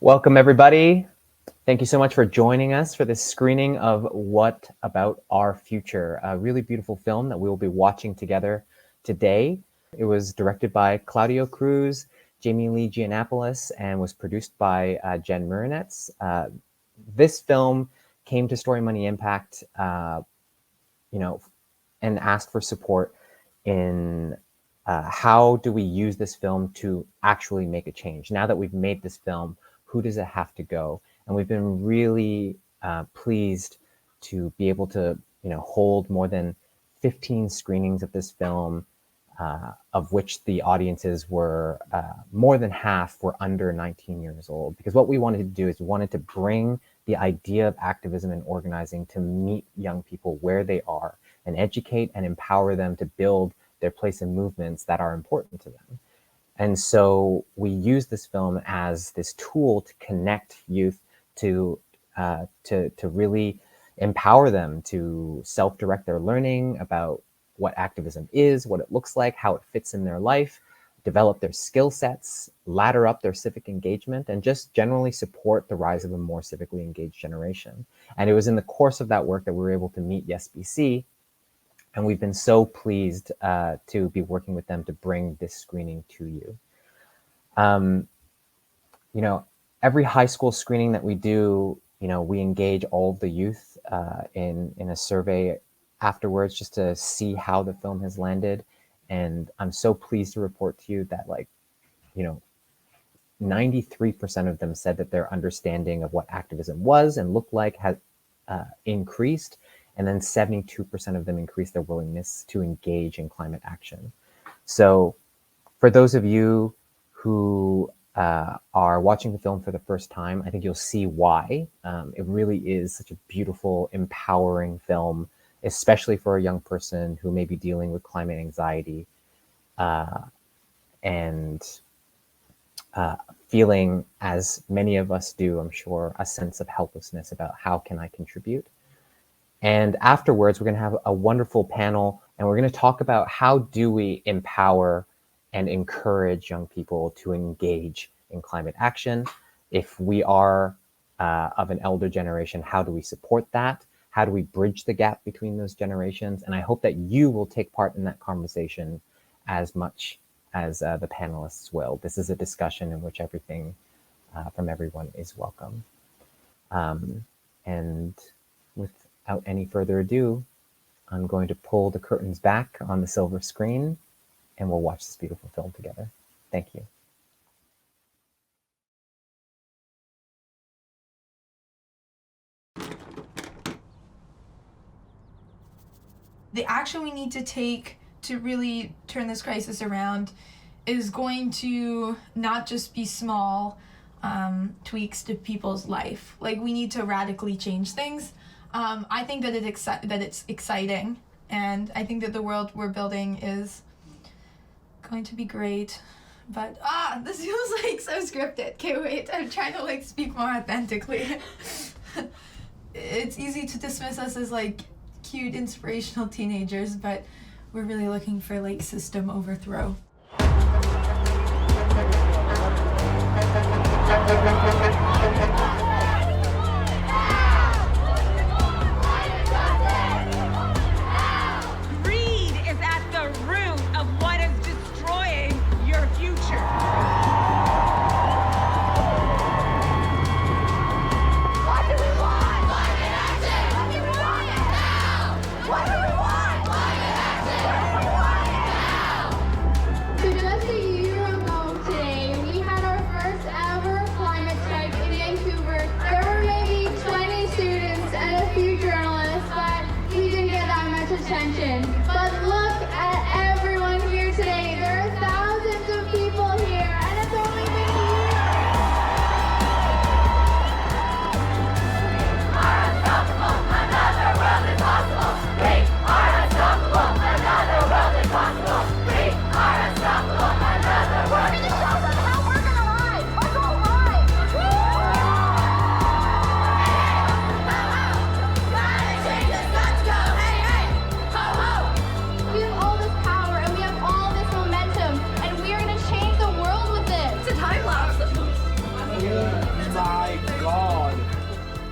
Welcome, everybody. Thank you so much for joining us for this screening of What About Our Future, a really beautiful film that we will be watching together today. It was directed by Claudio Cruz, Jamie Lee Giannopoulos, and was produced by Jen Murinets. This film came to Story Money Impact, and asked for support in how do we use this film to actually make a change. Now that we've made this film, who does it have to go? And we've been really pleased to be able to, hold more than 15 screenings of this film, of which the audiences were more than half were under 19 years old. Because what we wanted to do is we wanted to bring the idea of activism and organizing to meet young people where they are and educate and empower them to build their place in movements that are important to them. And so we use this film as this tool to connect youth to really empower them to self-direct their learning about what activism is, what it looks like, how it fits in their life, develop their skill sets, ladder up their civic engagement, and just generally support the rise of a more civically engaged generation. And it was in the course of that work that we were able to meet YesBC, and we've been so pleased to be working with them to bring this screening to you. Every high school screening that we do, we engage all of the youth in a survey afterwards just to see how the film has landed. And I'm so pleased to report to you that 93% of them said that their understanding of what activism was and looked like has increased. And then 72% of them increased their willingness to engage in climate action. So for those of you who are watching the film for the first time, I think you'll see why. It really is such a beautiful, empowering film, especially for a young person who may be dealing with climate anxiety and feeling, as many of us do, I'm sure, a sense of helplessness about how can I contribute. And afterwards, we're going to have a wonderful panel, and we're going to talk about how do we empower and encourage young people to engage in climate action. If we are of an elder generation, how do we support that? How do we bridge the gap between those generations? And I hope that you will take part in that conversation as much as the panelists will. This is a discussion in which everything from everyone is welcome. And without any further ado, I'm going to pull the curtains back on the silver screen and we'll watch this beautiful film together. Thank you. The action we need to take to really turn this crisis around is going to not just be small tweaks to people's life. We need to radically change things. I think that it's exciting, and I think that the world we're building is going to be great. But this feels so scripted. Okay, wait, I'm trying to speak more authentically. It's easy to dismiss us as cute, inspirational teenagers, but we're really looking for system overthrow. Just a year ago today, we had our first ever climate strike in Vancouver my God.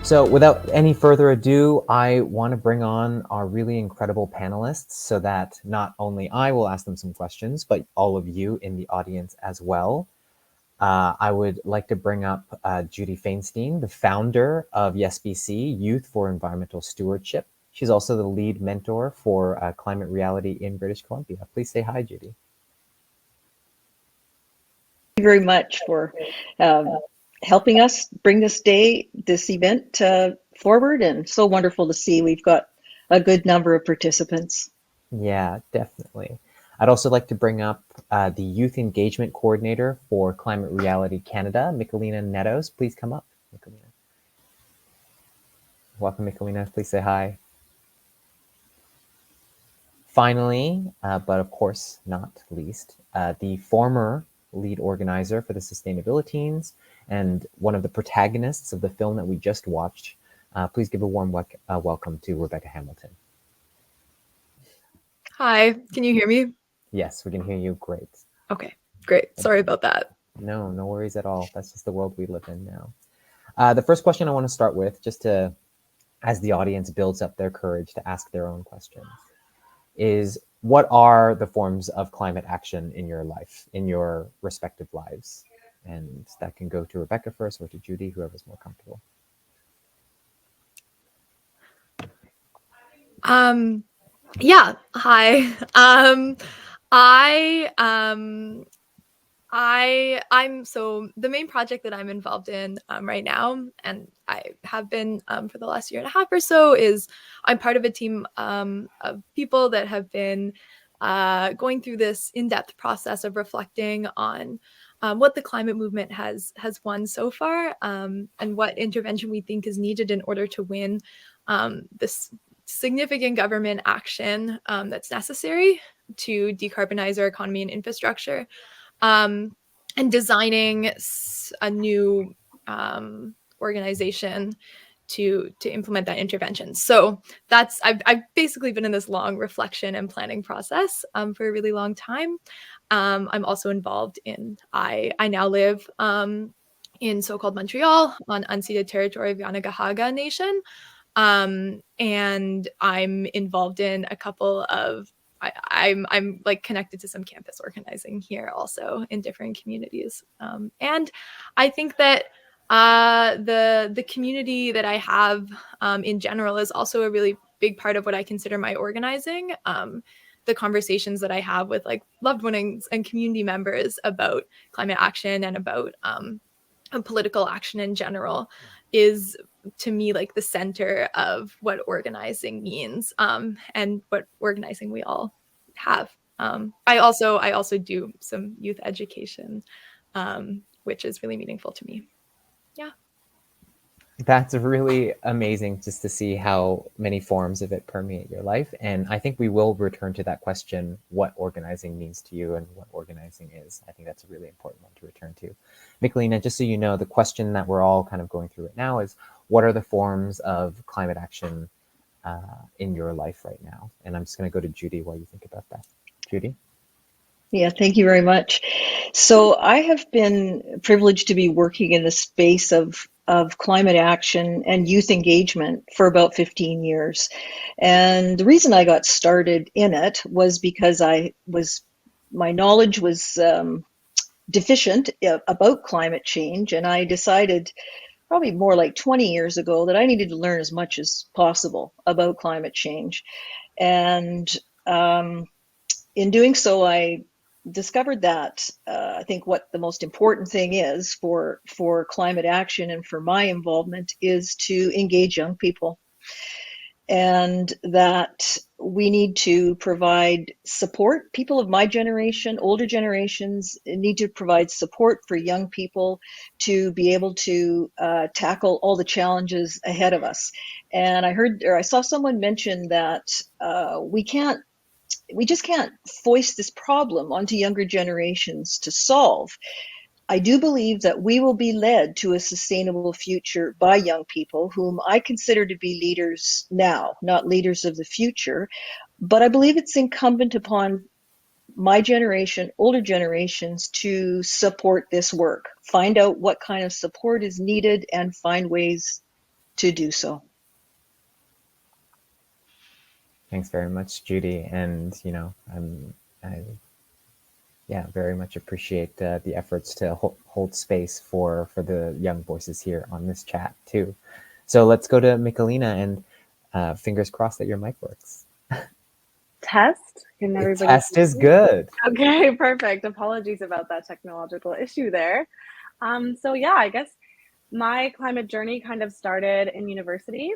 So without any further ado, I want to bring on our really incredible panelists so that not only I will ask them some questions, but all of you in the audience as well. I would like to bring up Judy Feinstein, the founder of YesBC, Youth for Environmental Stewardship. She's also the lead mentor for Climate Reality in British Columbia. Please say hi, Judy. Thank you very much for helping us bring this event forward, and so wonderful to see we've got a good number of participants. Yeah, definitely. I'd also like to bring up the Youth Engagement Coordinator for Climate Reality Canada, Michelina Netos. Please come up, Michelina. Welcome, Michelina. Please say hi. Finally, but of course not least, the former lead organizer for the Sustainabiliteens and one of the protagonists of the film that we just watched. Please give a warm welcome to Rebecca Hamilton. Hi, can you hear me? Yes, we can hear you great. Okay, great. Sorry about that. No worries at all. That's just the world we live in now. The first question I want to start with, just to, as the audience builds up their courage to ask their own questions, is what are the forms of climate action in your life, in your respective lives? And that can go to Rebecca first or to Judy, whoever's more comfortable. Yeah, hi. I'm so the main project that I'm involved in right now, and I have been for the last year and a half or so, is I'm part of a team of people that have been going through this in-depth process of reflecting on what the climate movement has won so far, and what intervention we think is needed in order to win this significant government action that's necessary to decarbonize our economy and infrastructure. And designing a new organization to implement that intervention. So I've basically been in this long reflection and planning process for a really long time. I'm also involved in I now live in so-called Montreal on unceded territory of Yanagahaga Nation, and I'm involved in a couple of I'm like connected to some campus organizing here also in different communities. And I think that the community that I have in general is also a really big part of what I consider my organizing. The conversations that I have with like loved ones and community members about climate action and about political action in general is, to me, like the center of what organizing means, and what organizing we all have. I also do some youth education, which is really meaningful to me. Yeah. That's really amazing just to see how many forms of it permeate your life. And I think we will return to that question, what organizing means to you and what organizing is. I think that's a really important one to return to. Michelina, just so you know, the question that we're all kind of going through right now is, what are the forms of climate action in your life right now? And I'm just going to go to Judy while you think about that. Judy? Yeah, thank you very much. So I have been privileged to be working in the space of climate action and youth engagement for about 15 years. And the reason I got started in it was because my knowledge was deficient about climate change, and I decided probably more like 20 years ago that I needed to learn as much as possible about climate change. And in doing so, I discovered that I think what the most important thing is for climate action and for my involvement is to engage young people, and that we need to provide support. People of my generation, older generations, need to provide support for young people to be able to tackle all the challenges ahead of us. And I saw someone mention that we just can't foist this problem onto younger generations to solve. I do believe that we will be led to a sustainable future by young people, whom I consider to be leaders now, not leaders of the future. But I believe it's incumbent upon my generation, older generations, to support this work, find out what kind of support is needed and find ways to do so. Thanks very much, Judy. And, I very much appreciate the efforts to hold space for the young voices here on this chat too. So let's go to Michelina, and fingers crossed that your mic works. Test? Can everybody? The test is good. Okay, perfect. Apologies about that technological issue there. So yeah, I guess my climate journey kind of started in university,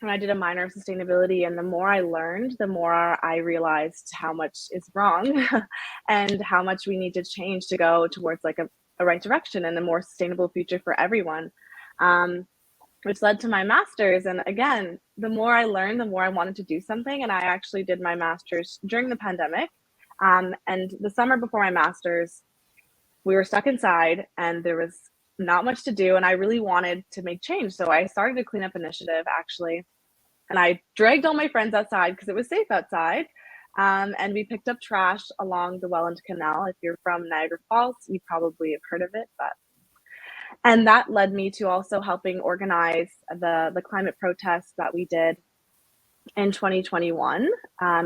and I did a minor of sustainability. And the more I learned, the more I realized how much is wrong and how much we need to change to go towards like a right direction and a more sustainable future for everyone. Which led to my master's. And again, the more I learned, the more I wanted to do something. And I actually did my master's during the pandemic. And the summer before my master's, we were stuck inside and there was not much to do. And I really wanted to make change. So I started a cleanup initiative, actually. And I dragged all my friends outside because it was safe outside. And we picked up trash along the Welland Canal. If you're from Niagara Falls, you probably have heard of it, and that led me to also helping organize the climate protests that we did in 2021.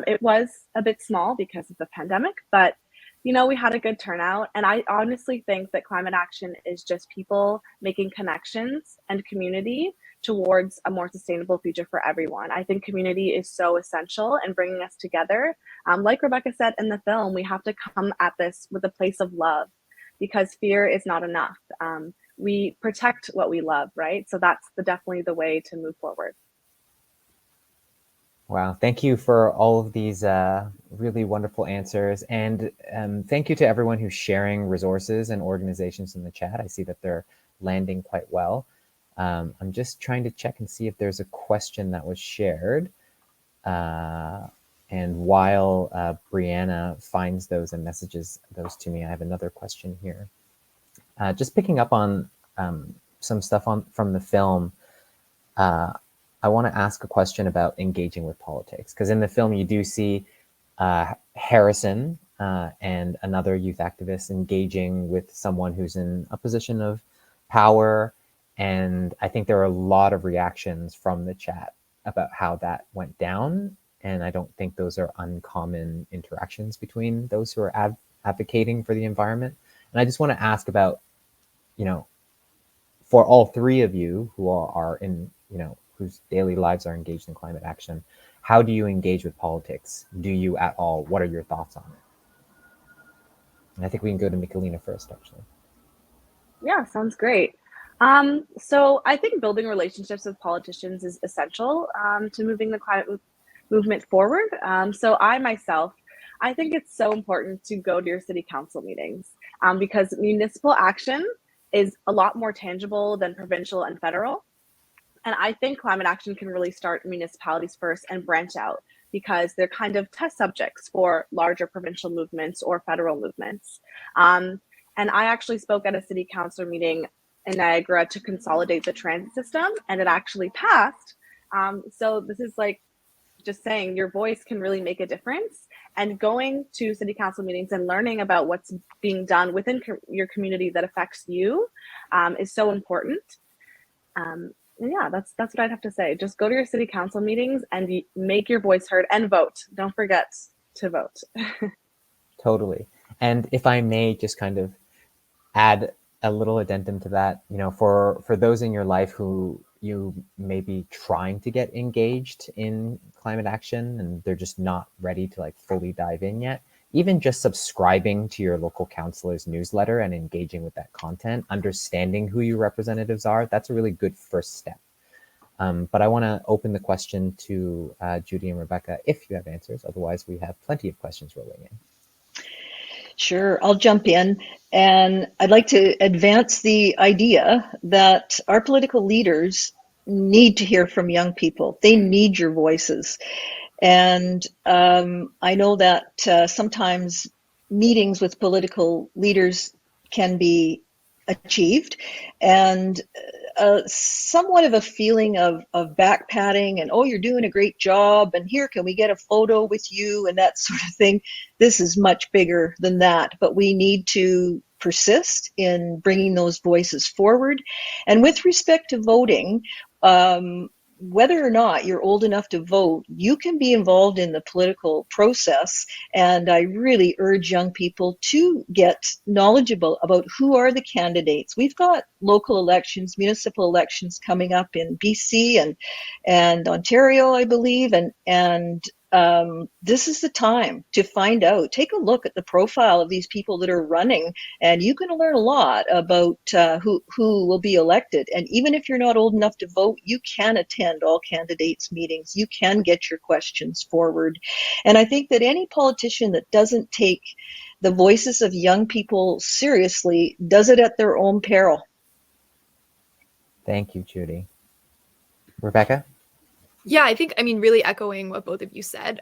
It was a bit small because of the pandemic, but we had a good turnout. And I honestly think that climate action is just people making connections and community towards a more sustainable future for everyone. I think community is so essential in bringing us together. Like Rebecca said in the film, we have to come at this with a place of love, because fear is not enough. We protect what we love, right? So that's definitely the way to move forward. Wow, thank you for all of these really wonderful answers. And thank you to everyone who's sharing resources and organizations in the chat. I see that they're landing quite well. I'm just trying to check and see if there's a question that was shared. And while Brianna finds those and messages those to me, I have another question here. Just picking up on some stuff from the film, I want to ask a question about engaging with politics, because in the film you do see Harrison and another youth activist engaging with someone who's in a position of power, and I think there are a lot of reactions from the chat about how that went down, and I don't think those are uncommon interactions between those who are advocating for the environment. And I just want to ask about, for all three of you who are in, whose daily lives are engaged in climate action, how do you engage with politics? Do you at all? What are your thoughts on it? And I think we can go to Michelina first, actually. Yeah, sounds great. So I think building relationships with politicians is essential to moving the climate movement forward. So I think it's so important to go to your city council meetings because municipal action is a lot more tangible than provincial and federal. And I think climate action can really start in municipalities first and branch out, because they're kind of test subjects for larger provincial movements or federal movements. And I actually spoke at a city council meeting in Niagara to consolidate the transit system, and it actually passed. So this is like just saying your voice can really make a difference, and going to city council meetings and learning about what's being done within your community that affects you is so important. Yeah, that's what I'd have to say. Just go to your city council meetings and make your voice heard, and vote. Don't forget to vote. Totally. And if I may just kind of add a little addendum to that, for those in your life who you may be trying to get engaged in climate action and they're just not ready to like fully dive in yet, even just subscribing to your local councilor's newsletter and engaging with that content, understanding who your representatives are, that's a really good first step. But I want to open the question to Judy and Rebecca if you have answers. Otherwise, we have plenty of questions rolling in. Sure, I'll jump in, and I'd like to advance the idea that our political leaders need to hear from young people. They need your voices. And I know that sometimes meetings with political leaders can be achieved, and somewhat of a feeling of back patting and, oh, you're doing a great job, and here, can we get a photo with you, and that sort of thing. This is much bigger than that, but we need to persist in bringing those voices forward. And with respect to voting, whether or not you're old enough to vote, you can be involved in the political process. And I really urge young people to get knowledgeable about who are the candidates. We've got local elections, municipal elections coming up in BC and Ontario, I believe. And this is the time to find out. Take a look at the profile of these people that are running, and you can learn a lot about who will be elected. And even if you're not old enough to vote, you can attend all candidates' meetings. You can get your questions forward. And I think that any politician that doesn't take the voices of young people seriously does it at their own peril. Thank you, Judy. Rebecca? Yeah, I think, really echoing what both of you said.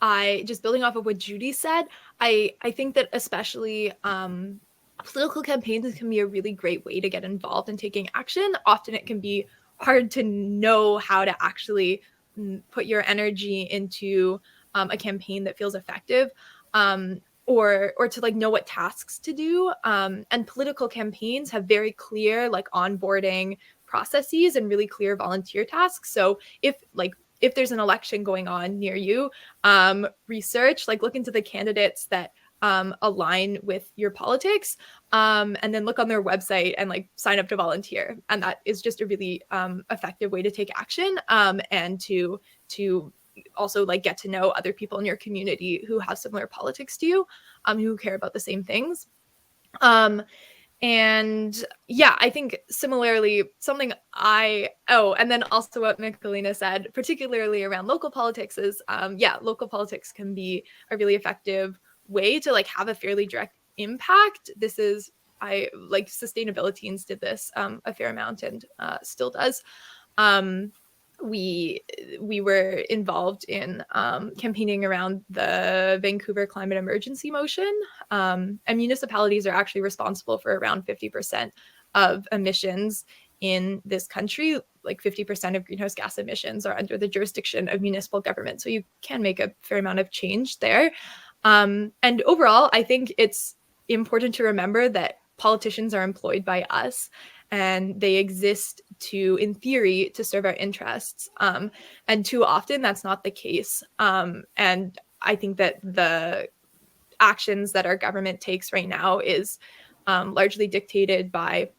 I just building off of what Judy said, I think that especially political campaigns can be a really great way to get involved in taking action. Often it can be hard to know how to actually put your energy into a campaign that feels effective, or to like know what tasks to do. And political campaigns have very clear like onboarding processes and really clear volunteer tasks. So if there's an election going on near you, research, like look into the candidates that align with your politics, and then look on their website and like sign up to volunteer. And that is just a really effective way to take action, and to also like get to know other people in your community who have similar politics to you, who care about the same things. And yeah, I think similarly, and then also what Michelina said, particularly around local politics is, local politics can be a really effective way to like have a fairly direct impact. This is, Sustainabiliteens did this a fair amount and still does. We were involved in campaigning around the Vancouver climate emergency motion, and municipalities are actually responsible for around 50% of emissions in this country. Like 50% of greenhouse gas emissions are under the jurisdiction of municipal government, so you can make a fair amount of change there. And overall, I think it's important to remember that politicians are employed by us, and they exist in theory, to serve our interests. And too often that's not the case. And I think that the actions that our government takes right now is largely dictated by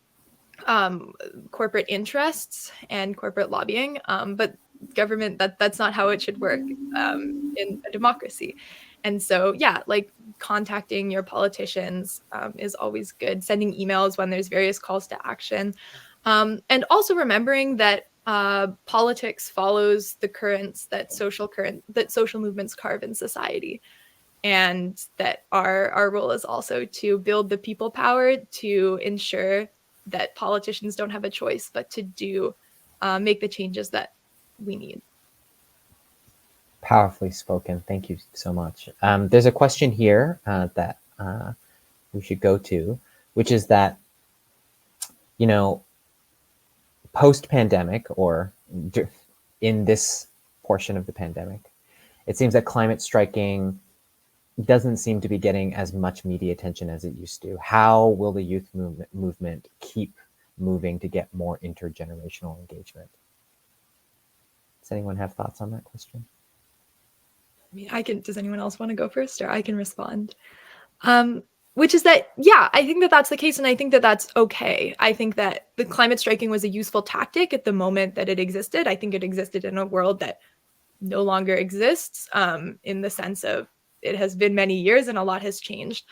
corporate interests and corporate lobbying. But government, that's not how it should work in a democracy. And so, contacting your politicians is always good. Sending emails when there's various calls to action. And also remembering that politics follows the currents that social movements carve in society. And that our role is also to build the people power to ensure that politicians don't have a choice, but to make the changes that we need. Powerfully spoken. Thank you so much. There's a question here that we should go to, which is that, post-pandemic, or in this portion of the pandemic, it seems that climate striking doesn't seem to be getting as much media attention as it used to. How will the youth movement keep moving to get more intergenerational engagement? Does anyone have thoughts on that question? Does anyone else want to go first, or I can respond? Which is that, I think that that's the case, and I think that that's okay. I think that the climate striking was a useful tactic at the moment that it existed. I think it existed in a world that no longer exists, in the sense of it has been many years and a lot has changed.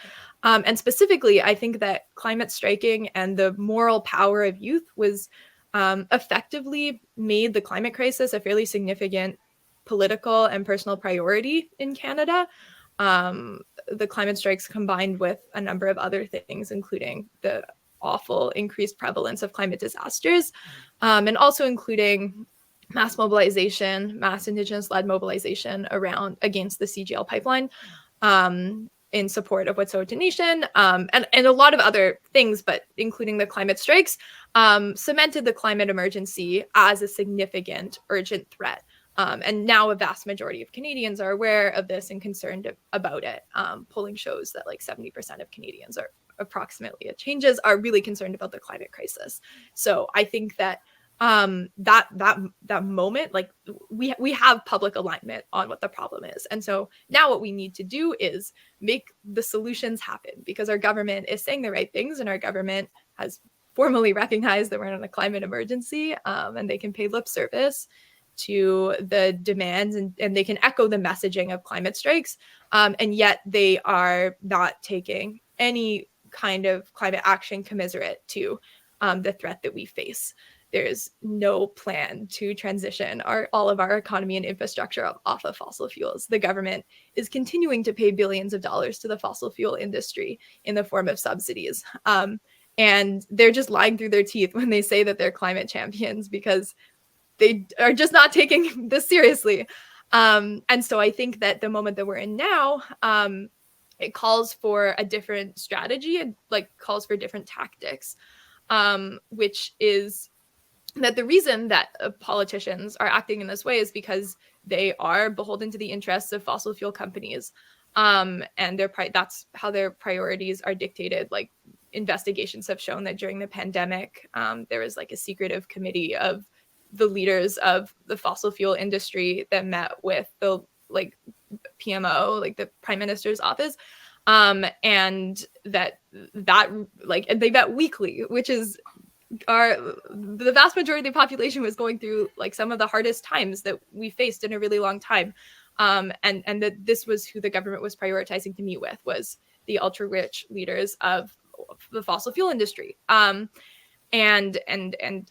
And specifically, I think that climate striking and the moral power of youth was effectively made the climate crisis a fairly significant political and personal priority in Canada. The climate strikes, combined with a number of other things, including the awful increased prevalence of climate disasters, and also including mass mobilization, mass Indigenous-led mobilization against the CGL pipeline, in support of Wet'suwet'en Nation, and a lot of other things, but including the climate strikes, cemented the climate emergency as a significant, urgent threat. And now a vast majority of Canadians are aware of this and concerned about it. Polling shows that like 70% of Canadians are approximately, it changes, are really concerned about the climate crisis. So I think that that moment, like we have public alignment on what the problem is. And so now what we need to do is make the solutions happen, because our government is saying the right things, and our government has formally recognized that we're in a climate emergency, and they can pay lip service to the demands, and they can echo the messaging of climate strikes, and yet they are not taking any kind of climate action commensurate to the threat that we face. There's no plan to transition all of our economy and infrastructure off of fossil fuels. The government is continuing to pay billions of dollars to the fossil fuel industry in the form of subsidies. And they're just lying through their teeth when they say that they're climate champions, because they are just not taking this seriously. And so I think that the moment that we're in now, it calls for a different strategy and like calls for different tactics, which is that the reason that politicians are acting in this way is because they are beholden to the interests of fossil fuel companies, and that's how their priorities are dictated. Like investigations have shown that during the pandemic, there was like a secretive committee of the leaders of the fossil fuel industry that met with the like PMO, like the Prime Minister's office, and that like they met weekly, which is the vast majority of the population was going through like some of the hardest times that we faced in a really long time, and that this was who the government was prioritizing to meet with, was the ultra rich leaders of the fossil fuel industry. And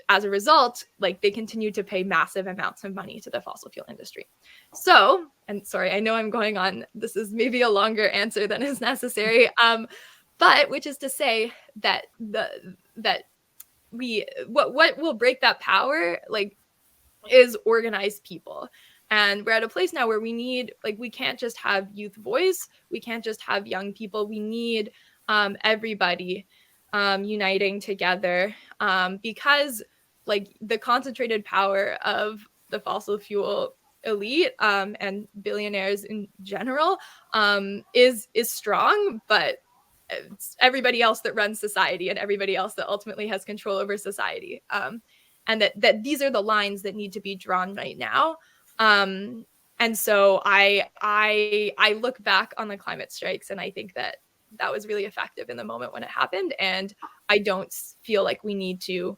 as a result, like they continue to pay massive amounts of money to the fossil fuel industry. So, and sorry, I know I'm going on, this is maybe a longer answer than is necessary, but which is to say that what will break that power, like, is organized people. And we're at a place now where we need, like, we can't just have youth voice, we can't just have young people, we need everybody uniting together, because like the concentrated power of the fossil fuel elite and billionaires in general is strong, but it's everybody else that runs society and everybody else that ultimately has control over society, and that these are the lines that need to be drawn right now. And so I look back on the climate strikes and I think that was really effective in the moment when it happened, and I don't feel like we need to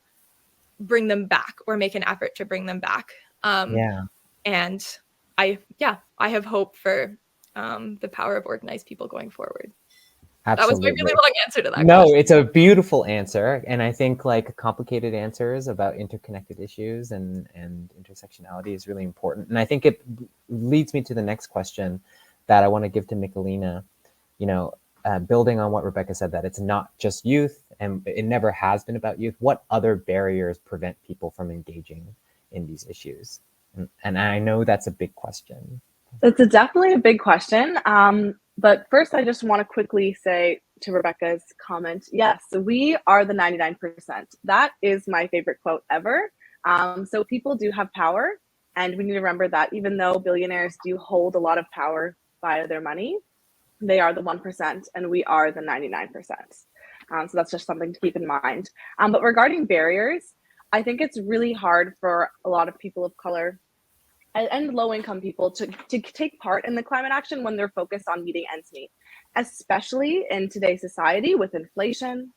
bring them back or make an effort to bring them back. And I have hope for the power of organized people going forward. Absolutely. That was my really long answer to that No, question. it's a beautiful answer. And I think like complicated answers about interconnected issues and intersectionality is really important. And I think it leads me to the next question that I want to give to Michelina. You know, building on what Rebecca said, that it's not just youth and it never has been about youth. What other barriers prevent people from engaging in these issues? And I know that's a big question. It's definitely a big question. But first, I just want to quickly say to Rebecca's comment, yes, we are the 99%. That is my favorite quote ever. So people do have power, and we need to remember that even though billionaires do hold a lot of power via their money, they are the 1% and we are the 99%. So that's just something to keep in mind. But regarding barriers, I think it's really hard for a lot of people of color and low-income people to take part in the climate action when they're focused on meeting ends meet, especially in today's society with inflation.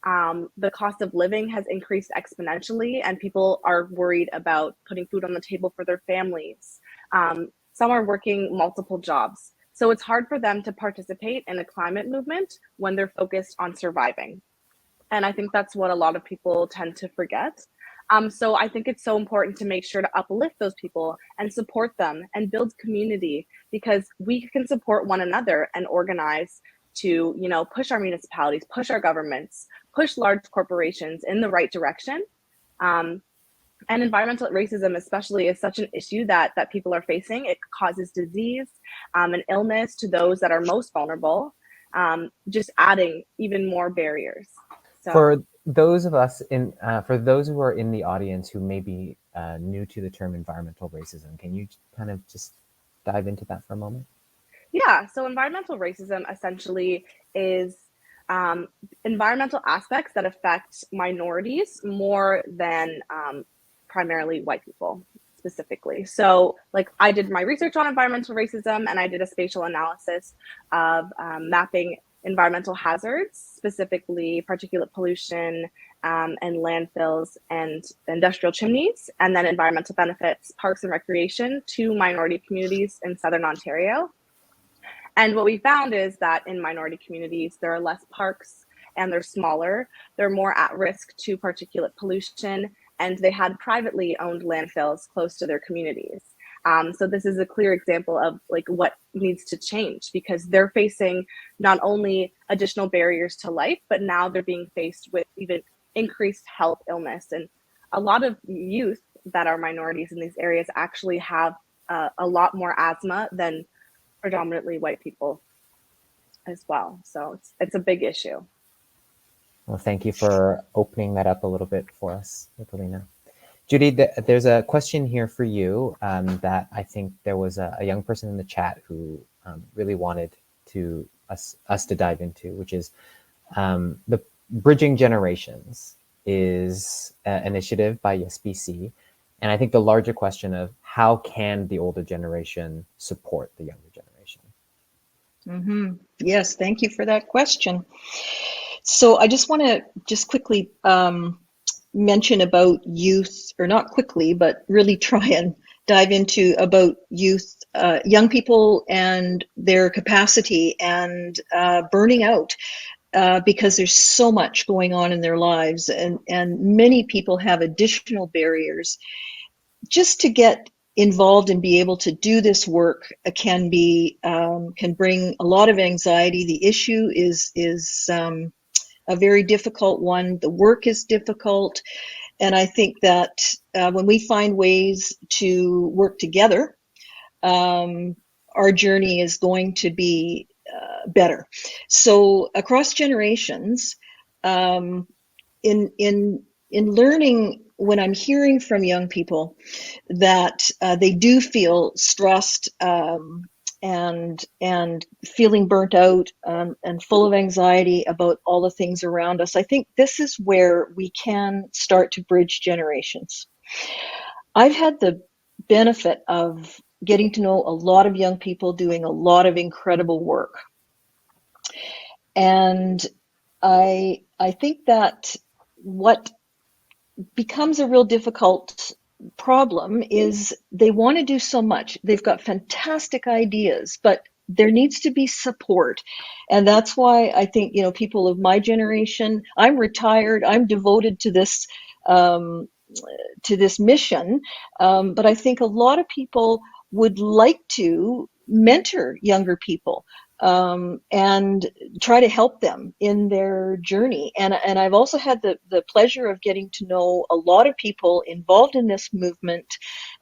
The cost of living has increased exponentially, and people are worried about putting food on the table for their families. Some are working multiple jobs. So it's hard for them to participate in a climate movement when they're focused on surviving. And I think that's what a lot of people tend to forget. So I think it's so important to make sure to uplift those people and support them and build community, because we can support one another and organize to, you know, push our municipalities, push our governments, push large corporations in the right direction. And environmental racism especially is such an issue that people are facing. It causes disease and illness to those that are most vulnerable. just adding even more barriers. So For those of us for those who are in the audience who may be new to the term environmental racism, can you kind of just dive into that for a moment? yeah, so environmental racism essentially is environmental aspects that affect minorities more than primarily white people specifically. So, like, I did my research on environmental racism, and I did a spatial analysis of mapping environmental hazards, specifically particulate pollution and landfills and industrial chimneys, and then environmental benefits, parks and recreation to minority communities in Southern Ontario. And what we found is that in minority communities, there are less parks and they're smaller. They're more at risk to particulate pollution, and they had privately owned landfills close to their communities. So this is a clear example of like what needs to change, because they're facing not only additional barriers to life, but now they're being faced with even increased health illness. And a lot of youth that are minorities in these areas actually have a lot more asthma than predominantly white people as well. So it's a big issue. Well, thank you for opening that up a little bit for us, Nicolina. Judy, there's a question here for you that I think there was a young person in the chat who really wanted us to dive into, which is the Bridging Generations is an initiative by YesBC. And I think the larger question of how can the older generation support the younger generation? Mm-hmm. Yes, thank you for that question. So I just want to quickly mention about youth, or not quickly, but really try and dive into about youth, young people and their capacity and burning out. Because there's so much going on in their lives, and many people have additional barriers. Just to get involved and be able to do this work can bring a lot of anxiety. The issue is a very difficult one. The work is difficult, and I think that when we find ways to work together, our journey is going to be better. So across generations, in learning, when I'm hearing from young people that they do feel stressed and feeling burnt out and full of anxiety about all the things around us, I think this is where we can start to bridge generations. I've had the benefit of getting to know a lot of young people doing a lot of incredible work. And I think that what becomes a real difficult problem is they want to do so much. They've got fantastic ideas, but there needs to be support. And that's why I think, people of my generation, I'm retired, I'm devoted to this mission. But I think a lot of people would like to mentor younger people and try to help them in their journey. And I've also had the pleasure of getting to know a lot of people involved in this movement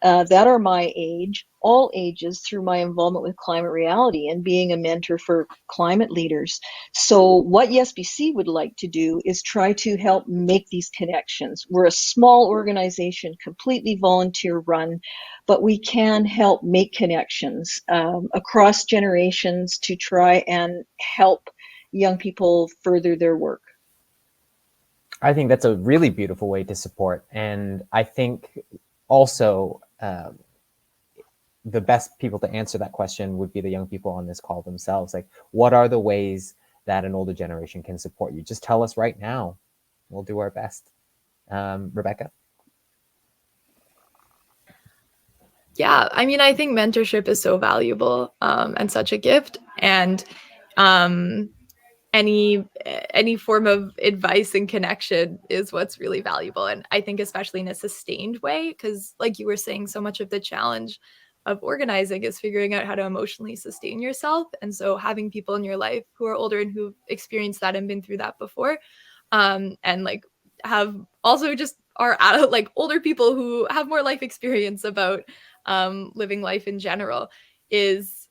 that are my age, all ages, through my involvement with Climate Reality and being a mentor for climate leaders. So what YesBC would like to do is try to help make these connections. We're a small organization, completely volunteer run, but we can help make connections across generations to try and help young people further their work. I think that's a really beautiful way to support. And I think also the best people to answer that question would be the young people on this call themselves. Like, what are the ways that an older generation can support you? Just tell us right now. We'll do our best. Rebecca? Yeah, I mean, I think mentorship is so valuable and such a gift. And any form of advice and connection is what's really valuable. And I think especially in a sustained way, because like you were saying, so much of the challenge of organizing is figuring out how to emotionally sustain yourself. And so having people in your life who are older and who've experienced that and been through that before, and like have also just are like older people who have more life experience about living life in general is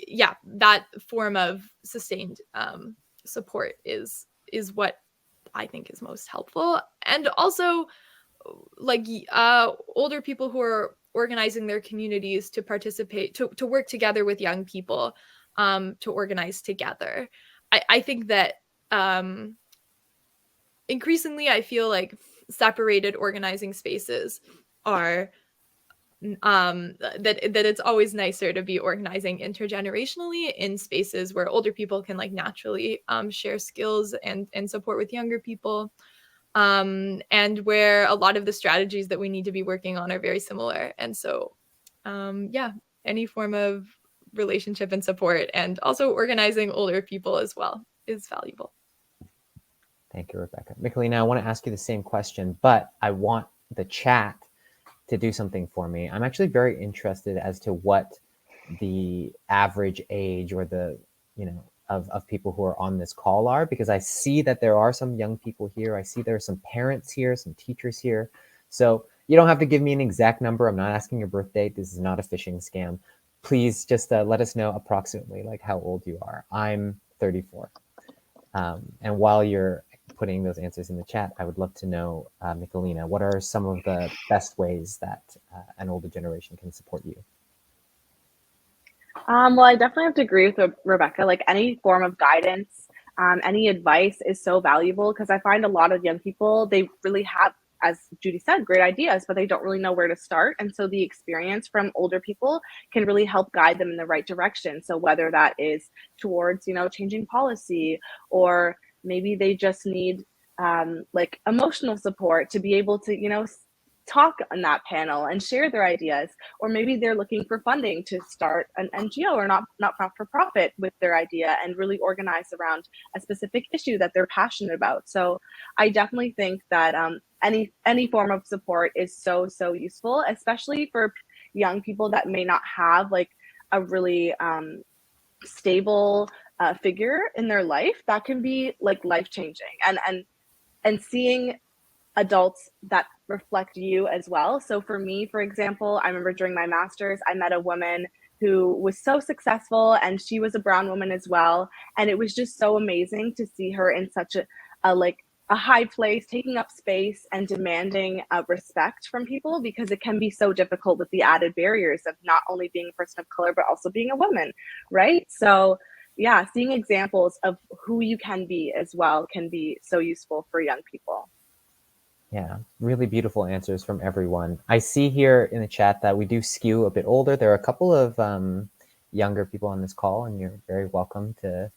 yeah, that form of sustained support is what I think is most helpful. And also, like, older people who are organizing their communities to participate, to work together with young people, to organize together. I think that increasingly I feel like separated organizing spaces are that it's always nicer to be organizing intergenerationally in spaces where older people can like naturally share skills and support with younger people, and where a lot of the strategies that we need to be working on are very similar. And so yeah, any form of relationship and support, and also organizing older people as well, is valuable. Thank you, Rebecca. Michelina, I want to ask you the same question, but I want the chat to do something for me. I'm actually very interested as to what the average age or the, of people who are on this call are, because I see that there are some young people here. I see there are some parents here, some teachers here. So you don't have to give me an exact number. I'm not asking your birth date. This is not a phishing scam. Please just let us know approximately like how old you are. I'm 34. And while you're putting those answers in the chat, I would love to know, Michelina, what are some of the best ways that an older generation can support you? Well, I definitely have to agree with Rebecca. Like any form of guidance, any advice is so valuable, because I find a lot of young people, they really have, as Judy said, great ideas, but they don't really know where to start. And so the experience from older people can really help guide them in the right direction. So whether that is towards, changing policy, or maybe they just need like emotional support to be able to, talk on that panel and share their ideas, or maybe they're looking for funding to start an NGO or not for profit with their idea and really organize around a specific issue that they're passionate about. So I definitely think that any form of support is so useful, especially for young people that may not have like a really stable figure in their life. That can be like life changing, and seeing adults that reflect you as well. So for me, for example, I remember during my master's, I met a woman who was so successful, and she was a brown woman as well. And it was just so amazing to see her in such a high place, taking up space and demanding respect from people, because it can be so difficult with the added barriers of not only being a person of color, but also being a woman, right? So yeah, seeing examples of who you can be as well can be so useful for young people. Yeah, really beautiful answers from everyone. I see here in the chat that we do skew a bit older. There are a couple of younger people on this call, and you're very welcome to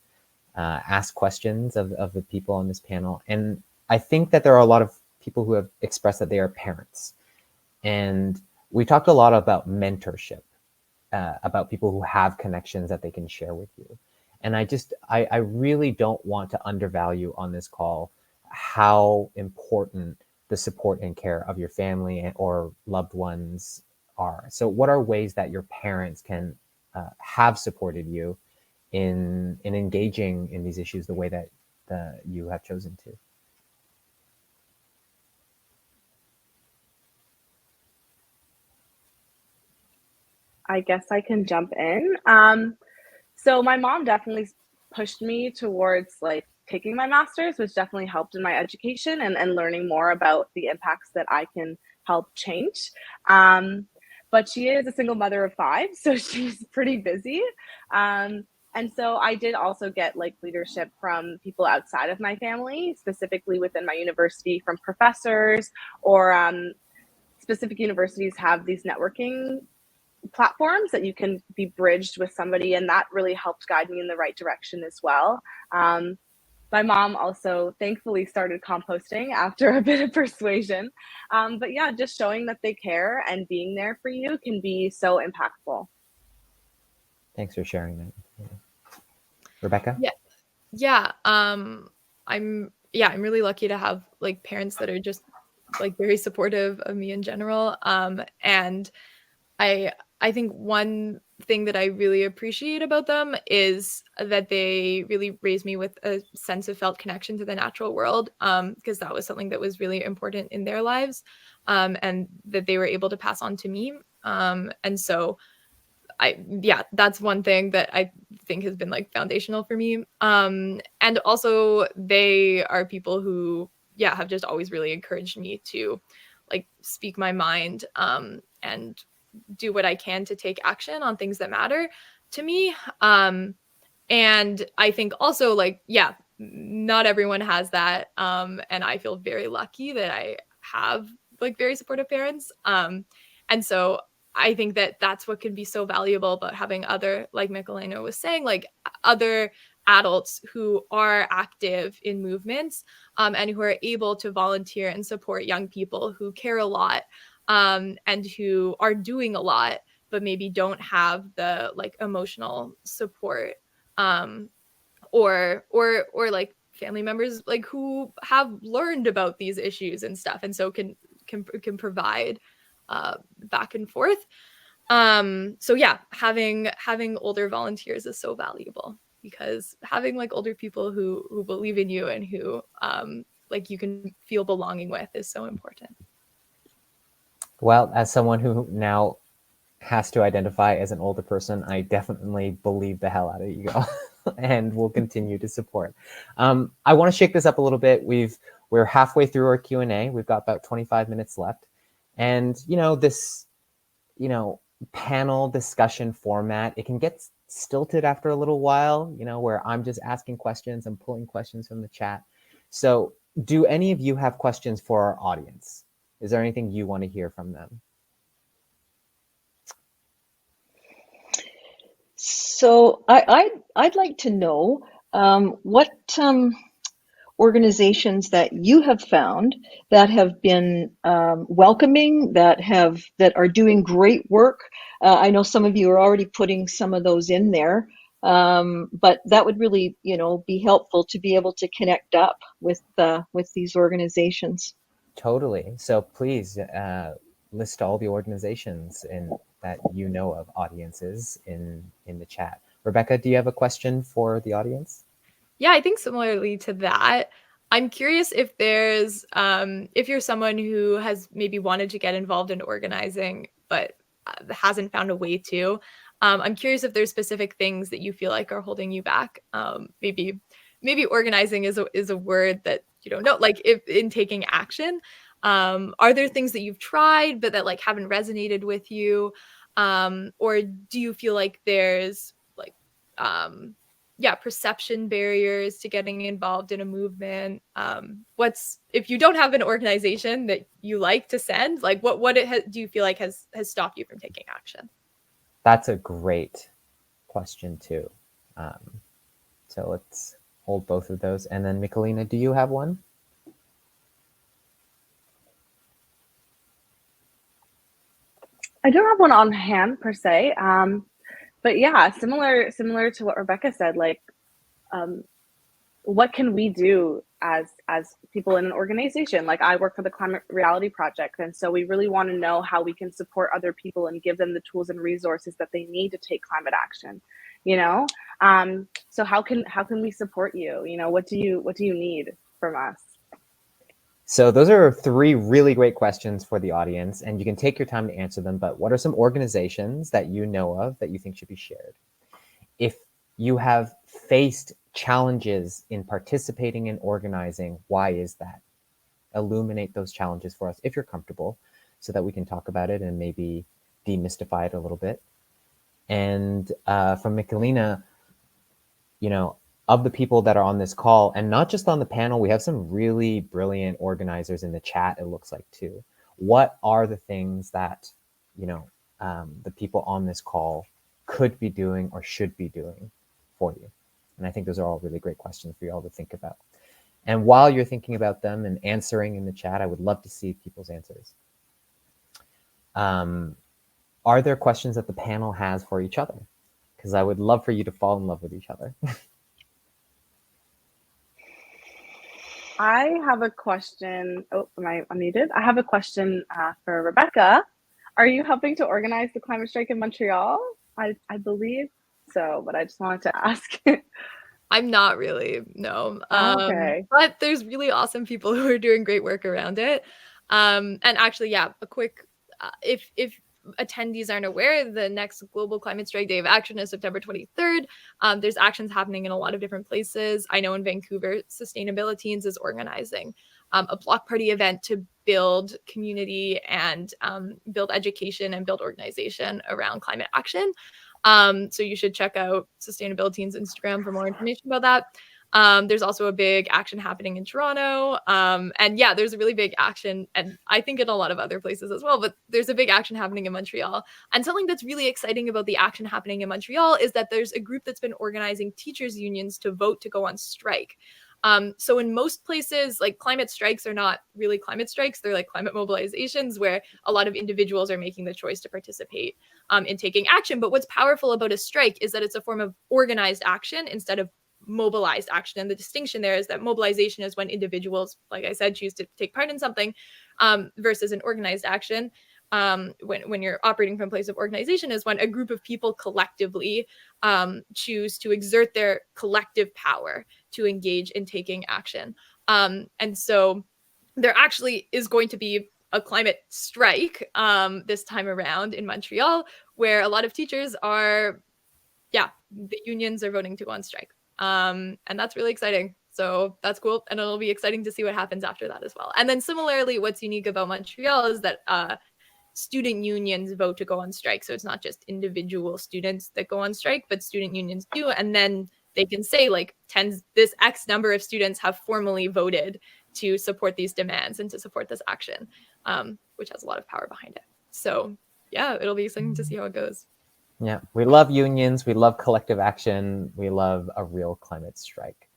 ask questions of the people on this panel. And I think that there are a lot of people who have expressed that they are parents. And we talked a lot about mentorship, about people who have connections that they can share with you. And I really don't want to undervalue on this call how important the support and care of your family or loved ones are. So what are ways that your parents can have supported you in engaging in these issues the way that you have chosen to? I guess I can jump in. So my mom definitely pushed me towards like taking my master's, which definitely helped in my education and learning more about the impacts that I can help change. But she is a single mother of 5, so she's pretty busy. And so I did also get like leadership from people outside of my family, specifically within my university, from professors, or specific universities have these networking platforms that you can be bridged with somebody, and that really helped guide me in the right direction as well. My mom also thankfully started composting after a bit of persuasion. But yeah, just showing that they care and being there for you can be so impactful. Thanks for sharing that. Yeah. Rebecca? Yeah. I'm really lucky to have like parents that are just like very supportive of me in general. And I think one thing that I really appreciate about them is that they really raised me with a sense of felt connection to the natural world, because that was something that was really important in their lives, and that they were able to pass on to me. And so that's one thing that I think has been like foundational for me. And also they are people who, have just always really encouraged me to like speak my mind, and do what I can to take action on things that matter to me. And I think also like, not everyone has that. And I feel very lucky that I have like very supportive parents. And so I think that that's what can be so valuable about having other, like Michelena was saying, like other adults who are active in movements, and who are able to volunteer and support young people who care a lot, and who are doing a lot, but maybe don't have the like emotional support, or like family members like who have learned about these issues and stuff, and so can provide back and forth. So having older volunteers is so valuable, because having like older people who believe in you and who like you can feel belonging with is so important. Well, as someone who now has to identify as an older person, I definitely believe the hell out of you all and will continue to support. I want to shake this up a little bit. We're halfway through our Q&A. We've got about 25 minutes left. And, this, panel discussion format, it can get stilted after a little while, where I'm just asking questions and pulling questions from the chat. So do any of you have questions for our audience? Is there anything you want to hear from them? So I'd like to know what organizations that you have found that have been welcoming, that are doing great work. I know some of you are already putting some of those in there, but that would really, be helpful to be able to connect up with these organizations. Totally. So please list all the organizations that you know of, audiences in the chat. Rebecca, do you have a question for the audience? Yeah, I think similarly to that, I'm curious if there's, if you're someone who has maybe wanted to get involved in organizing, but hasn't found a way to, I'm curious if there's specific things that you feel like are holding you back. Maybe organizing is a word that you don't know, like if in taking action, are there things that you've tried, but that like haven't resonated with you? Or do you feel like there's like, perception barriers to getting involved in a movement? If you don't have an organization that you like to send, like what do you feel like has stopped you from taking action? That's a great question too. So let's hold both of those. And then Michelena, do you have one? I don't have one on hand per se. But yeah, similar to what Rebecca said, like, what can we do as people in an organization? Like I work for the Climate Reality Project, and so we really want to know how we can support other people and give them the tools and resources that they need to take climate action. So how can we support you? What do you need from us? So those are 3 really great questions for the audience, and you can take your time to answer them. But what are some organizations that you know of that you think should be shared? If you have faced challenges in participating in organizing, why is that? Illuminate those challenges for us if you're comfortable, so that we can talk about it and maybe demystify it a little bit. And from Michelena, of the people that are on this call, and not just on the panel, we have some really brilliant organizers in the chat, it looks like too. What are the things that, the people on this call could be doing or should be doing for you? And I think those are all really great questions for you all to think about. And while you're thinking about them and answering in the chat, I would love to see people's answers. Are there questions that the panel has for each other? Because I would love for you to fall in love with each other. I have a question. Oh, am I unmuted? I have a question for Rebecca. Are you helping to organize the climate strike in Montreal? I believe so, but I just wanted to ask. I'm not really, no. Okay. But there's really awesome people who are doing great work around it. And actually, a quick, if attendees aren't aware, the next Global Climate Strike Day of Action is September 23rd. There's actions happening in a lot of different places. I know in Vancouver, Sustainabiliteens is organizing a block party event to build community and build education and build organization around climate action. So you should check out Sustainabiliteens Instagram for more information about that. There's also a big action happening in Toronto. And yeah, there's a really big action, and I think in a lot of other places as well, but there's a big action happening in Montreal. And something that's really exciting about the action happening in Montreal is that there's a group that's been organizing teachers' unions to vote to go on strike. So in most places, like climate strikes are not really climate strikes. They're like climate mobilizations where a lot of individuals are making the choice to participate in taking action. But what's powerful about a strike is that it's a form of organized action instead of mobilized action. And the distinction there is that mobilization is when individuals, like I said, choose to take part in something versus an organized action. When you're operating from a place of organization is when a group of people collectively choose to exert their collective power to engage in taking action. And so there actually is going to be a climate strike this time around in Montreal, where a lot of teachers are, the unions are voting to go on strike. And that's really exciting. So that's cool. And it'll be exciting to see what happens after that as well. And then similarly, what's unique about Montreal is that student unions vote to go on strike. So it's not just individual students that go on strike, but student unions do. And then they can say like this X number of students have formally voted to support these demands and to support this action, which has a lot of power behind it. So yeah, it'll be exciting to see how it goes. Yeah, we love unions, we love collective action, we love a real climate strike.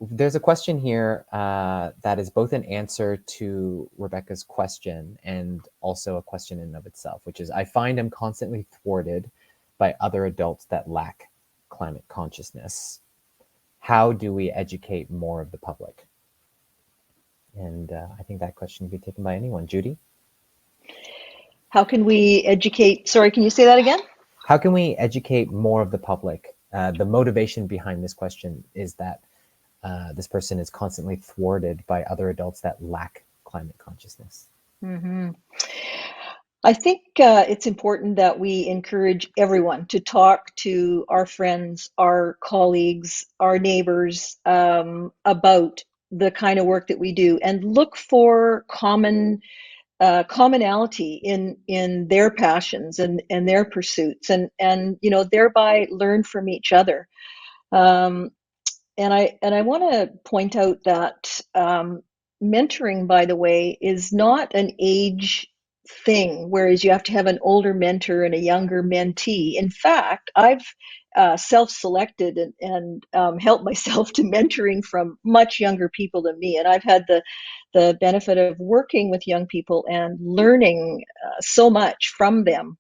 There's a question here that is both an answer to Rebecca's question and also a question in and of itself, which is, I find I'm constantly thwarted by other adults that lack climate consciousness. How do we educate more of the public? And I think that question can be taken by anyone. Judy? How can we educate? Sorry, can you say that again? How can we educate more of the public? The motivation behind this question is that this person is constantly thwarted by other adults that lack climate consciousness. Mm-hmm. I think it's important that we encourage everyone to talk to our friends, our colleagues, our neighbors about the kind of work that we do, and look for commonality in their passions and their pursuits, and thereby learn from each other. And I want to point out that mentoring, by the way, is not an age thing, whereas you have to have an older mentor and a younger mentee. In fact, I've self-selected and helped myself to mentoring from much younger people than me, and I've had the benefit of working with young people and learning so much from them.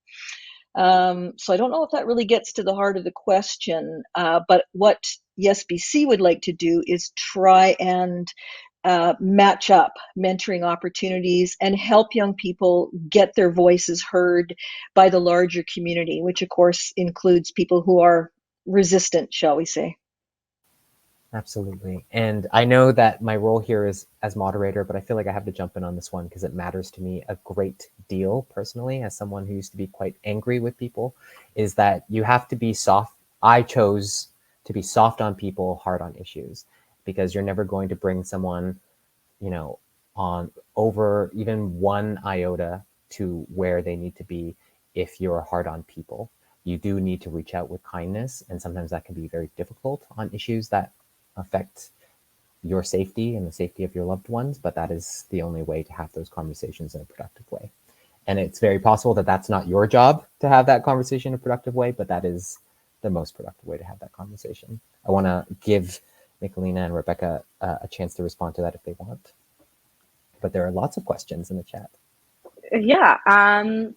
So I don't know if that really gets to the heart of the question, but what YesBC would like to do is try and match up mentoring opportunities and help young people get their voices heard by the larger community, which of course includes people who are resistant, shall we say. Absolutely. And I know that my role here is as moderator, but I feel like I have to jump in on this one because it matters to me a great deal personally, as someone who used to be quite angry with people, is that you have to be soft. I chose to be soft on people, hard on issues, because you're never going to bring someone, on over even one iota to where they need to be if you're hard on people. You do need to reach out with kindness, and sometimes that can be very difficult on issues that affect your safety and the safety of your loved ones, but that is the only way to have those conversations in a productive way. And it's very possible that that's not your job to have that conversation in a productive way, but that is the most productive way to have that conversation. I want to give Michelina and Rebecca a chance to respond to that if they want. But there are lots of questions in the chat. Yeah.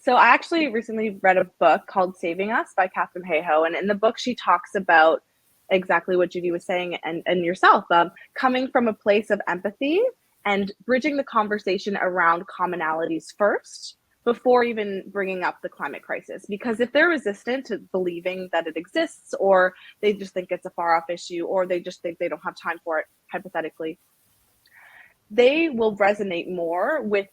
So I actually recently read a book called Saving Us by Catherine Hayhoe. And in the book, she talks about exactly what Judy was saying and yourself, coming from a place of empathy and bridging the conversation around commonalities first before even bringing up the climate crisis. Because if they're resistant to believing that it exists, or they just think it's a far off issue, or they just think they don't have time for it, hypothetically, they will resonate more with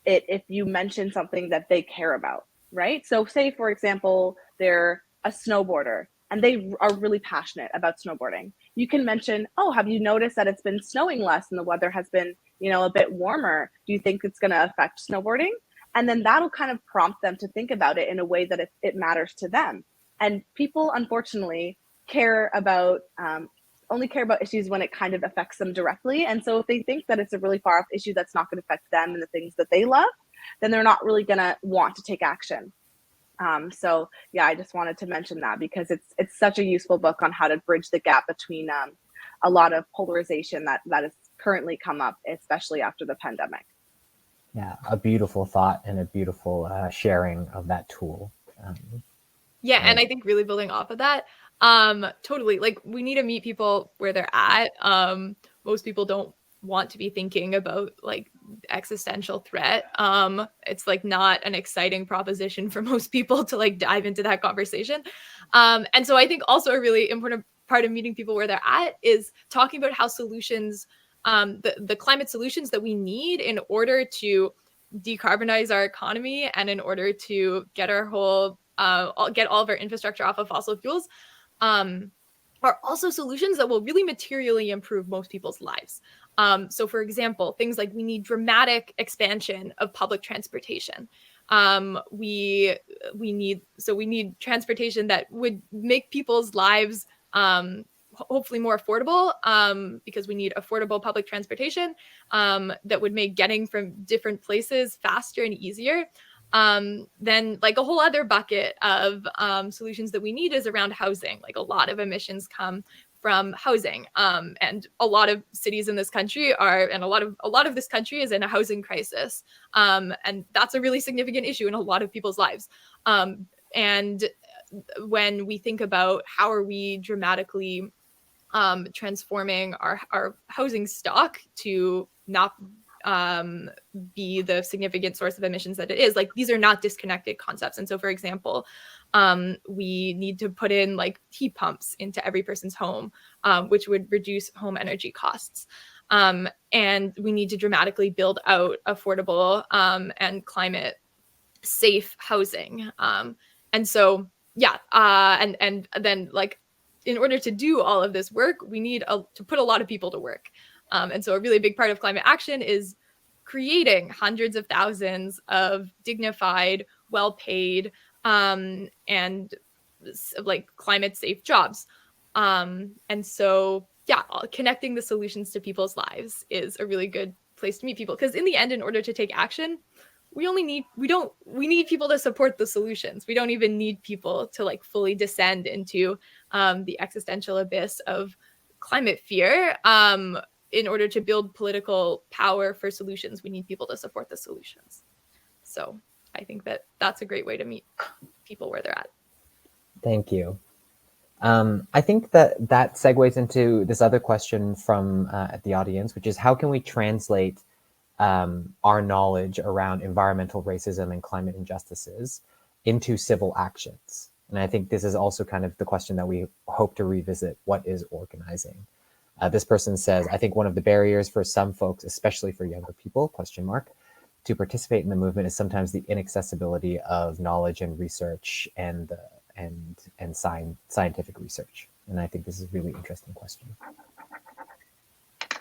it if you mention something that they care about, right? So say, for example, they're a snowboarder and they are really passionate about snowboarding. You can mention, oh, have you noticed that it's been snowing less and the weather has been, a bit warmer? Do you think it's going to affect snowboarding? And then that'll kind of prompt them to think about it in a way that it matters to them. And people, unfortunately, only care about issues when it kind of affects them directly. And so if they think that it's a really far off issue that's not going to affect them and the things that they love, then they're not really going to want to take action. So yeah, I just wanted to mention that because it's such a useful book on how to bridge the gap between a lot of polarization that has currently come up, especially after the pandemic. Yeah, a beautiful thought and a beautiful sharing of that tool. Yeah, and I think really building off of that, totally, like we need to meet people where they're at. Most people don't want to be thinking about like existential threat. It's like not an exciting proposition for most people to like dive into that conversation. And so I think also a really important part of meeting people where they're at is talking about how solutions, the climate solutions that we need in order to decarbonize our economy and in order to get our whole get all of our infrastructure off of fossil fuels, are also solutions that will really materially improve most people's lives. So for example, things like we need dramatic expansion of public transportation. We need transportation that would make people's lives hopefully more affordable, because we need affordable public transportation that would make getting from different places faster and easier. Then like a whole other bucket of solutions that we need is around housing. Like a lot of emissions come from housing, and a lot of cities in this country and a lot of this country is in a housing crisis, and that's a really significant issue in a lot of people's lives. And when we think about how are we dramatically transforming our housing stock to not be the significant source of emissions that it is, like these are not disconnected concepts. And so for example, we need to put in like heat pumps into every person's home, which would reduce home energy costs. And we need to dramatically build out affordable and climate safe housing. And so yeah, and then like in order to do all of this work, we need to put a lot of people to work. And so a really big part of climate action is creating hundreds of thousands of dignified, well-paid, and like climate safe jobs. And so, yeah, connecting the solutions to people's lives is a really good place to meet people. Because in the end, in order to take action, we need people to support the solutions. We don't even need people to like fully descend into the existential abyss of climate fear. In order to build political power for solutions, we need people to support the solutions. So I think that's a great way to meet people where they're at. Thank you. I think that segues into this other question from the audience, which is how can we translate our knowledge around environmental racism and climate injustices into civil actions? And I think this is also kind of the question that we hope to revisit. What is organizing? This person says, I think one of the barriers for some folks, especially for younger people, to participate in the movement is sometimes the inaccessibility of knowledge and research and scientific research. And I think this is a really interesting question.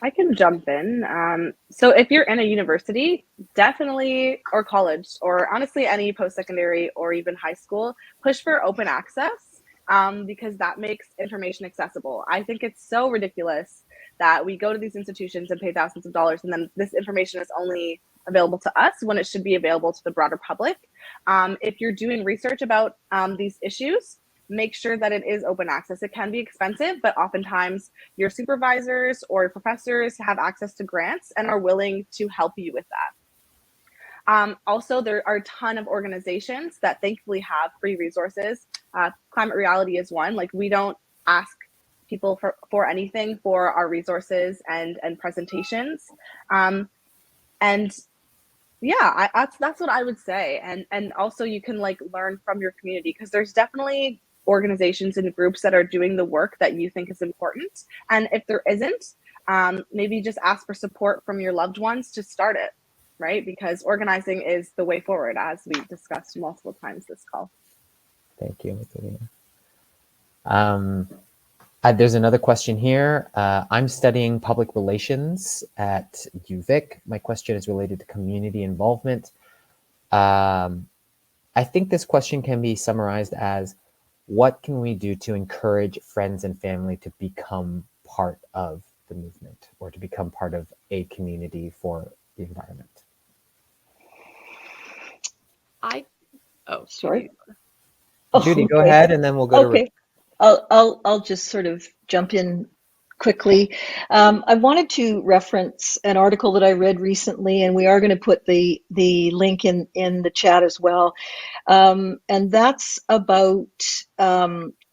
I can jump in. So if you're in a university, definitely, or college, or honestly any post-secondary or even high school, push for open access. Because that makes information accessible. I think it's so ridiculous that we go to these institutions and pay thousands of dollars and then this information is only available to us when it should be available to the broader public. If you're doing research about these issues, make sure that it is open access. It can be expensive, but oftentimes your supervisors or professors have access to grants and are willing to help you with that. Also, there are a ton of organizations that thankfully have free resources. Climate Reality is one. Like we don't ask people for anything for our resources and presentations. And yeah, that's what I would say. And also you can like learn from your community because there's definitely organizations and groups that are doing the work that you think is important. And if there isn't, maybe just ask for support from your loved ones to start it. right? Because organizing is the way forward, as we discussed multiple times this call. Thank you, Michelina. There's another question here. I'm studying public relations at UVic. My question is related to community involvement. I think this question can be summarized as, what can we do to encourage friends and family to become part of the movement or to become part of a community for the environment? Sorry. Judy, go ahead, and then we'll go to. Okay, I'll just sort of jump in quickly. I wanted to reference an article that I read recently, and we are going to put the link in the chat as well. And that's about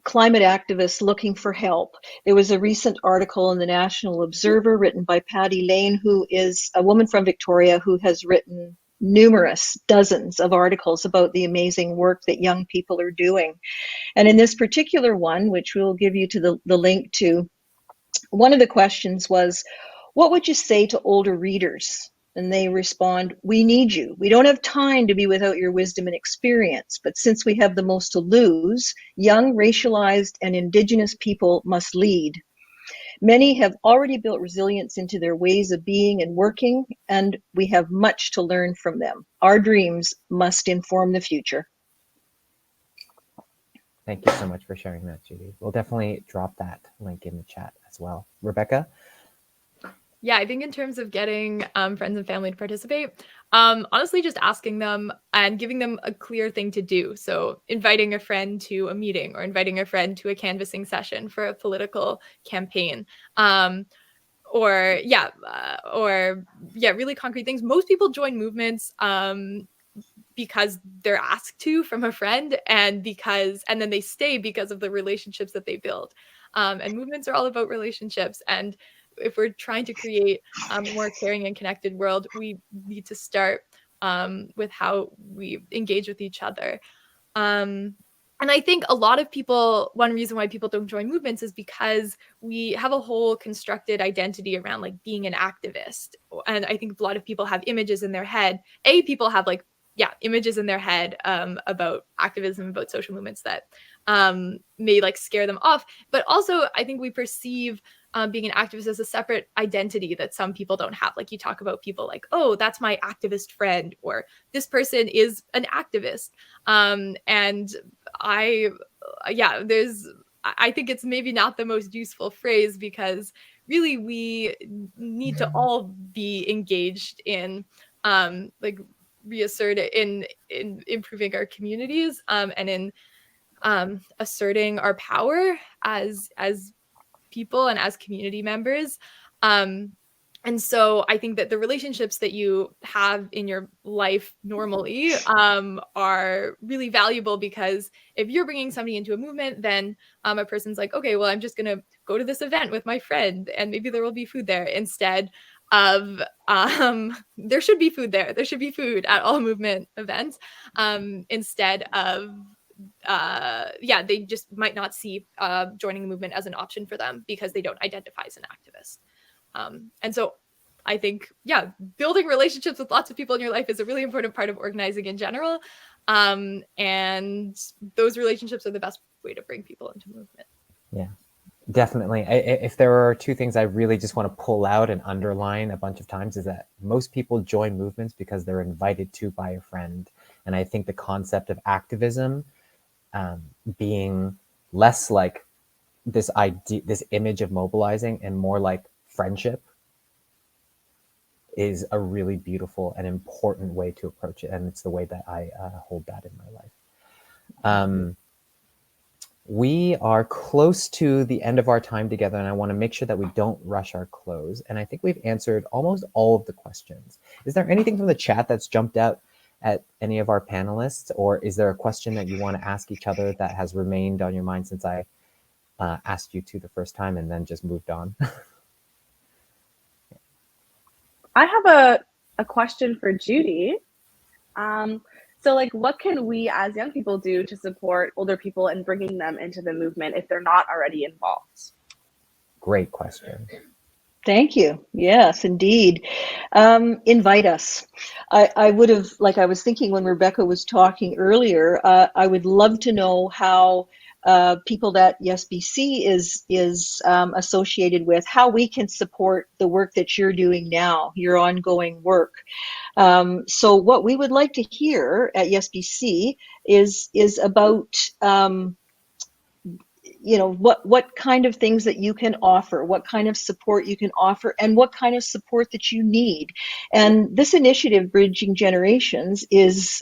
climate activists looking for help. There was a recent article in the National Observer written by Patty Lane, who is a woman from Victoria who has written dozens of articles about the amazing work that young people are doing. And in this particular one, which we'll give you to the link to, one of the questions was, what would you say to older readers? And they respond, we need you. We don't have time to be without your wisdom and experience. But since we have the most to lose, young, racialized, and Indigenous people must lead. Many have already built resilience into their ways of being and working, and we have much to learn from them. Our dreams must inform the future. Thank you so much for sharing that, Judy. We'll definitely drop that link in the chat as well. Rebecca? Yeah, I think in terms of getting friends and family to participate, honestly, just asking them and giving them a clear thing to do. So inviting a friend to a meeting or inviting a friend to a canvassing session for a political campaign. Or really concrete things. Most people join movements because they're asked to from a friend, and then they stay because of the relationships that they build. And movements are all about relationships. And if we're trying to create a more caring and connected world, we need to start with how we engage with each other. And I think a lot of people, one reason why people don't join movements is because we have a whole constructed identity around like being an activist. And I think a lot of people have images in their head. People have images in their head about activism, about social movements that may like scare them off. But also I think we perceive being an activist as a separate identity that some people don't have. Like you talk about people like, oh, that's my activist friend, or this person is an activist. And I think it's maybe not the most useful phrase, because really we need to all be engaged in reassert in improving our communities and in asserting our power as people and as community members. And so I think that the relationships that you have in your life normally are really valuable, because if you're bringing somebody into a movement, then a person's like, okay, well, I'm just going to go to this event with my friend and maybe there will be food there, instead of there should be food there. There should be food at all movement events, instead of they just might not see joining the movement as an option for them because they don't identify as an activist. And so I think, building relationships with lots of people in your life is a really important part of organizing in general. And those relationships are the best way to bring people into movement. Yeah, definitely. If there are two things I really just want to pull out and underline a bunch of times, is that most people join movements because they're invited to by a friend. And I think the concept of activism being less like this image of mobilizing and more like friendship is a really beautiful and important way to approach it. And it's the way that I hold that in my life. We are close to the end of our time together, and I want to make sure that we don't rush our close. And I think we've answered almost all of the questions. Is there anything from the chat that's jumped out at any of our panelists, or is there a question that you want to ask each other that has remained on your mind since I asked you to the first time and then just moved on? I have a question for Judy. So like, what can we as young people do to support older people and bringing them into the movement if they're not already involved? Great question. Thank you. Yes, indeed. Invite us. I would have, like I was thinking when Rebecca was talking earlier, I would love to know how people that YesBC is associated with, how we can support the work that you're doing now, your ongoing work. So what we would like to hear at YesBC is about what kind of things that you can offer, what kind of support you can offer, and what kind of support that you need. And this initiative, Bridging Generations, is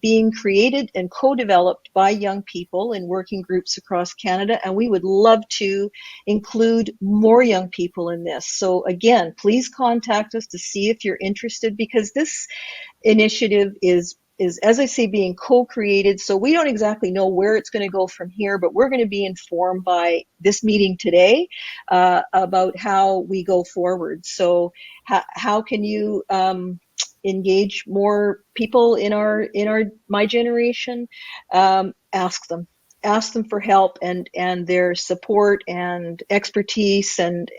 being created and co-developed by young people in working groups across Canada, and we would love to include more young people in this. So again, please contact us to see if you're interested, because this initiative is, as I say, being co-created. So we don't exactly know where it's going to go from here, but we're going to be informed by this meeting today about how we go forward. So how can you engage more people in my generation? Ask them for help and their support and expertise and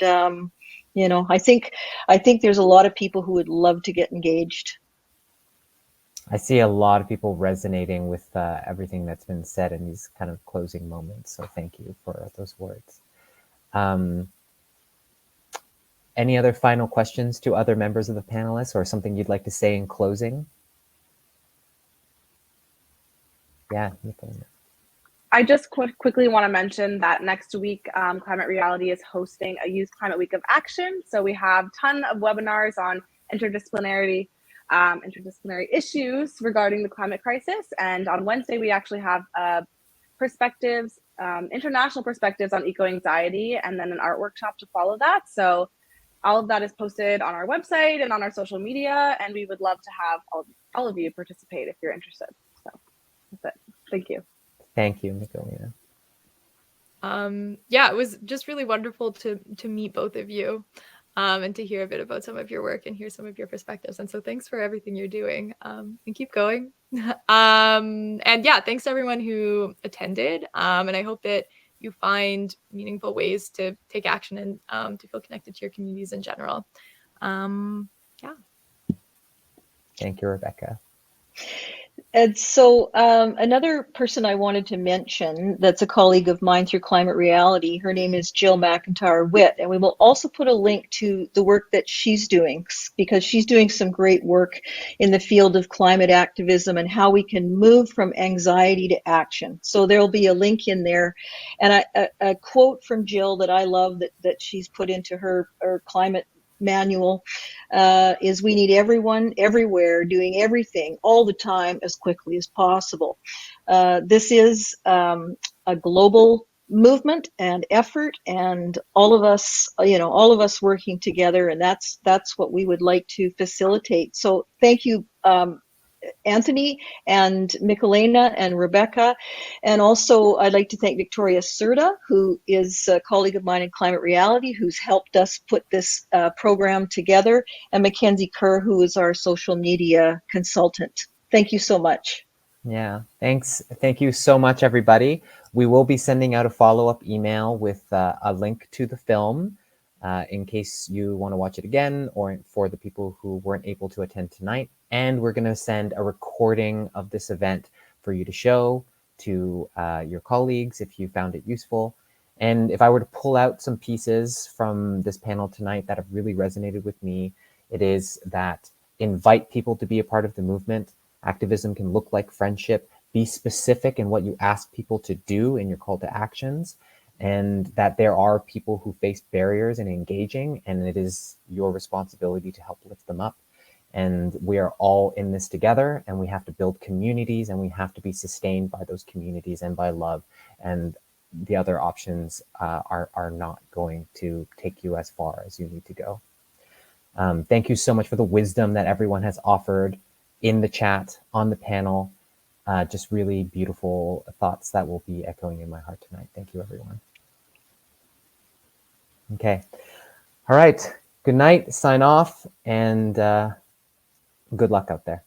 I think there's a lot of people who would love to get engaged. I see a lot of people resonating with everything that's been said in these kind of closing moments. So thank you for those words. Any other final questions to other members of the panelists, or something you'd like to say in closing? Yeah, Nicolina. I just quickly want to mention that next week, Climate Reality is hosting a Youth Climate Week of Action. So we have a ton of webinars on interdisciplinary issues regarding the climate crisis. And on Wednesday, we actually have international perspectives on eco-anxiety, and then an art workshop to follow that. So all of that is posted on our website and on our social media, and we would love to have all of you participate if you're interested. So that's it. Thank you. Thank you, Nicolina. Yeah, it was just really wonderful to meet both of you and to hear a bit about some of your work and hear some of your perspectives. And so thanks for everything you're doing, and keep going. And yeah, thanks to everyone who attended. And I hope that you find meaningful ways to take action and to feel connected to your communities in general. Yeah. Thank you, Rebecca. And so another person I wanted to mention that's a colleague of mine through Climate Reality, her name is Jill McIntyre-Witt, and we will also put a link to the work that she's doing, because she's doing some great work in the field of climate activism and how we can move from anxiety to action. So there'll be a link in there. And a quote from Jill that I love that she's put into her climate manual is, we need everyone everywhere doing everything all the time as quickly as possible. This is a global movement and effort, and all of us working together, and that's what we would like to facilitate. So thank you, Anthony and Michelena and Rebecca. And also I'd like to thank Victoria Serta, who is a colleague of mine in Climate Reality, who's helped us put this program together, and Mackenzie Kerr, who is our social media consultant. Thank you so much. Yeah, thanks. Thank you so much, everybody. We will be sending out a follow-up email with a link to the film in case you want to watch it again, or for the people who weren't able to attend tonight. And we're going to send a recording of this event for you to show to your colleagues if you found it useful. And if I were to pull out some pieces from this panel tonight that have really resonated with me, it is that invite people to be a part of the movement. Activism can look like friendship. Be specific in what you ask people to do in your call to actions, and that there are people who face barriers in engaging, and it is your responsibility to help lift them up. And we are all in this together, and we have to build communities, and we have to be sustained by those communities and by love. And the other options are not going to take you as far as you need to go. Thank you so much for the wisdom that everyone has offered in the chat, on the panel. Just really beautiful thoughts that will be echoing in my heart tonight. Thank you, everyone. Okay. All right. Good night. Sign off, and good luck out there.